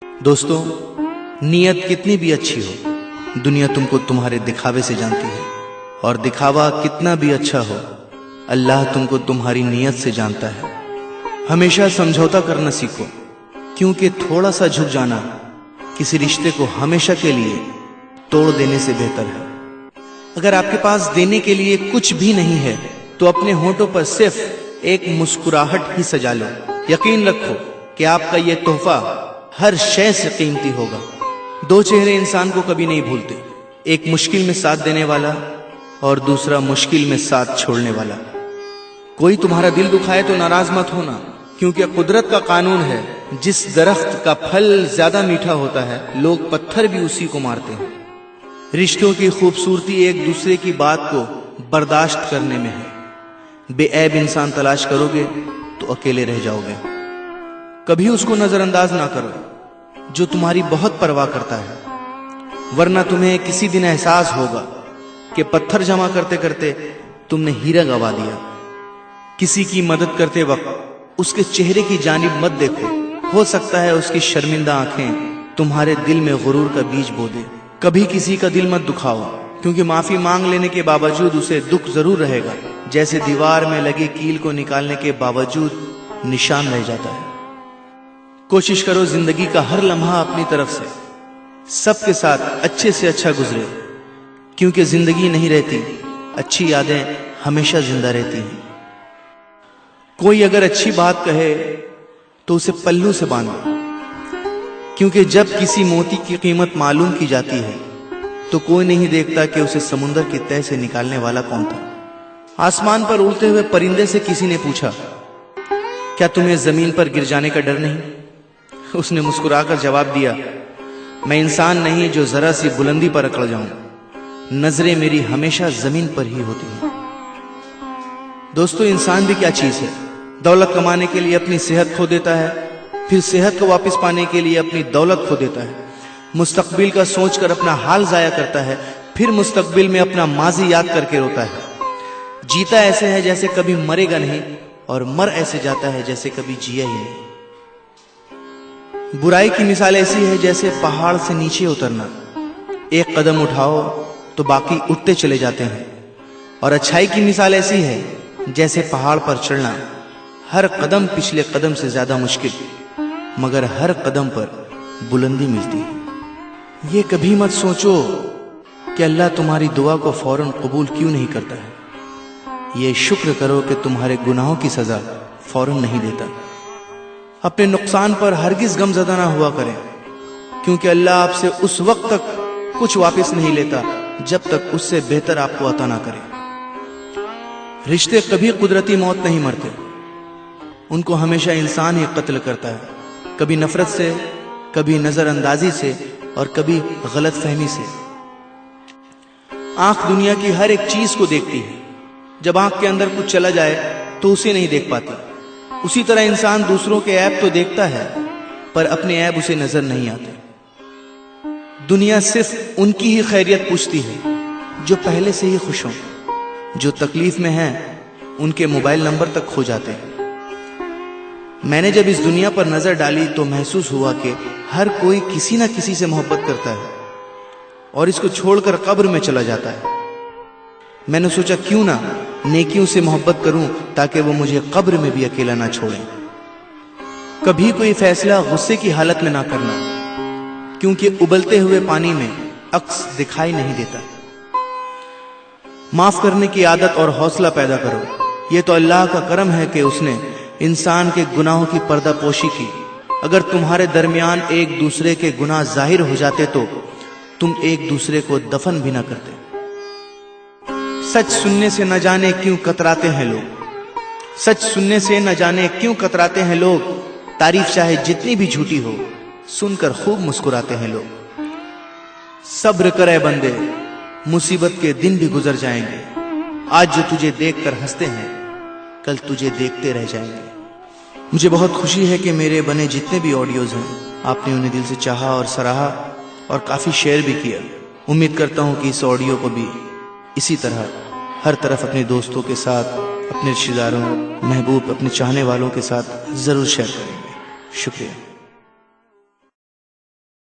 दोस्तों, नीयत कितनी भी अच्छी हो, दुनिया तुमको तुम्हारे दिखावे से जानती है, और दिखावा कितना भी अच्छा हो, अल्लाह तुमको तुम्हारी नीयत से जानता है। हमेशा समझौता करना सीखो, क्योंकि थोड़ा सा झुक जाना किसी रिश्ते को हमेशा के लिए तोड़ देने से बेहतर है। अगर आपके पास देने के लिए कुछ भी नहीं है तो अपने होठों पर सिर्फ एक मुस्कुराहट ही सजा लो। यकीन रखो कि आपका यह तोहफा हर शय से कीमती होगा। दो चेहरे इंसान को कभी नहीं भूलते, एक मुश्किल में साथ देने वाला और दूसरा मुश्किल में साथ छोड़ने वाला। कोई तुम्हारा दिल दुखाए तो नाराज मत होना, क्योंकि कुदरत का कानून है, जिस दरख्त का फल ज्यादा मीठा होता है लोग पत्थर भी उसी को मारते हैं। रिश्तों की खूबसूरती एक दूसरे की बात को बर्दाश्त करने में है। बेऐब इंसान तलाश करोगे तो अकेले रह जाओगे। कभी उसको नजरअंदाज ना करो जो तुम्हारी बहुत परवाह करता है, वरना तुम्हें किसी दिन एहसास होगा कि पत्थर जमा करते करते तुमने हीरा गंवा दिया। किसी की मदद करते वक्त उसके चेहरे की जानिब मत देखो, हो सकता है उसकी शर्मिंदा आंखें तुम्हारे दिल में गुरूर का बीज बो दे। कभी किसी का दिल मत दुखाओ, क्योंकि माफी मांग लेने के बावजूद उसे दुख जरूर रहेगा, जैसे दीवार में लगी कील को निकालने के बावजूद निशान रह जाता है। कोशिश करो जिंदगी का हर लम्हा अपनी तरफ से सबके साथ अच्छे से अच्छा गुजरे, क्योंकि जिंदगी नहीं रहती, अच्छी यादें हमेशा जिंदा रहती हैं। कोई अगर अच्छी बात कहे तो उसे पल्लू से बांधो, क्योंकि जब किसी मोती की कीमत मालूम की जाती है तो कोई नहीं देखता कि उसे समुंदर की तह से निकालने वाला कौन था। आसमान पर उड़ते हुए परिंदे से किसी ने पूछा, क्या तुम्हें जमीन पर गिर जाने का डर नहीं? उसने मुस्कुराकर जवाब दिया, मैं इंसान नहीं जो जरा सी बुलंदी पर अकड़ जाऊं, नजरें मेरी हमेशा जमीन पर ही होती हैं। दोस्तों, इंसान भी क्या चीज है? दौलत कमाने के लिए अपनी सेहत खो देता है, फिर सेहत को वापस पाने के लिए अपनी दौलत खो देता है, मुस्तकबिल का सोचकर अपना हाल जाया करता है, फिर मुस्तकबिल में अपना माजी याद करके रोता है। जीता ऐसे है जैसे कभी मरेगा नहीं, और मर ऐसे जाता है जैसे कभी जिया ही नहीं। बुराई की मिसाल ऐसी है जैसे पहाड़ से नीचे उतरना, एक कदम उठाओ तो बाकी उठते चले जाते हैं, और अच्छाई की मिसाल ऐसी है जैसे पहाड़ पर चढ़ना, हर कदम पिछले कदम से ज्यादा मुश्किल, मगर हर कदम पर बुलंदी मिलती है। ये कभी मत सोचो कि अल्लाह तुम्हारी दुआ को फौरन कबूल क्यों नहीं करता है। ये शुक्र करो कि तुम्हारे गुनाहों की सजा फौरन नहीं देता। अपने नुकसान पर हरगिज गमज़दा ना हुआ करें, क्योंकि अल्लाह आपसे उस वक्त तक कुछ वापस नहीं लेता जब तक उससे बेहतर आपको अता ना करे। रिश्ते कभी कुदरती मौत नहीं मरते, उनको हमेशा इंसान ही कत्ल करता है, कभी नफरत से, कभी नजरअंदाजी से, और कभी गलत फहमी से। आंख दुनिया की हर एक चीज को देखती है, जब आंख के अंदर कुछ चला जाए तो उसे नहीं देख पाती। उसी तरह इंसान दूसरों के ऐब तो देखता है, पर अपने ऐब उसे नजर नहीं आते। दुनिया सिर्फ उनकी ही खैरियत पूछती है जो पहले से ही खुश हों, जो तकलीफ में हैं उनके मोबाइल नंबर तक खो जाते हैं। मैंने जब इस दुनिया पर नजर डाली तो महसूस हुआ कि हर कोई किसी ना किसी से मोहब्बत करता है और इसको छोड़कर कब्र में चला जाता है। मैंने सोचा क्यों ना नेकियों से मोहब्बत करूं, ताकि वो मुझे कब्र में भी अकेला ना छोड़ें। कभी कोई फैसला गुस्से की हालत में ना करना, क्योंकि उबलते हुए पानी में अक्स दिखाई नहीं देता। माफ करने की आदत और हौसला पैदा करो। ये तो अल्लाह का करम है कि उसने इंसान के गुनाहों की पर्दापोशी की। अगर तुम्हारे दरमियान एक दूसरे के गुनाह जाहिर हो जाते तो तुम एक दूसरे को दफन भी ना करते। सच सुनने से न जाने क्यों कतराते हैं लोग, सच सुनने से न जाने क्यों कतराते हैं लोग, तारीफ चाहे जितनी भी झूठी हो सुनकर खूब मुस्कुराते हैं लोग। सब्र करे बंदे, मुसीबत के दिन भी गुजर जाएंगे। आज जो तुझे देखकर हंसते हैं कल तुझे देखते रह जाएंगे। मुझे बहुत खुशी है कि मेरे बने जितने भी ऑडियोज हैं आपने उन्हें दिल से चाहा और सराहा, और काफी शेयर भी किया। उम्मीद करता हूं कि इस ऑडियो को भी इसी तरह हर तरफ अपने दोस्तों के साथ, अपने रिश्तेदारों, महबूब, अपने चाहने वालों के साथ जरूर शेयर करेंगे। शुक्रिया।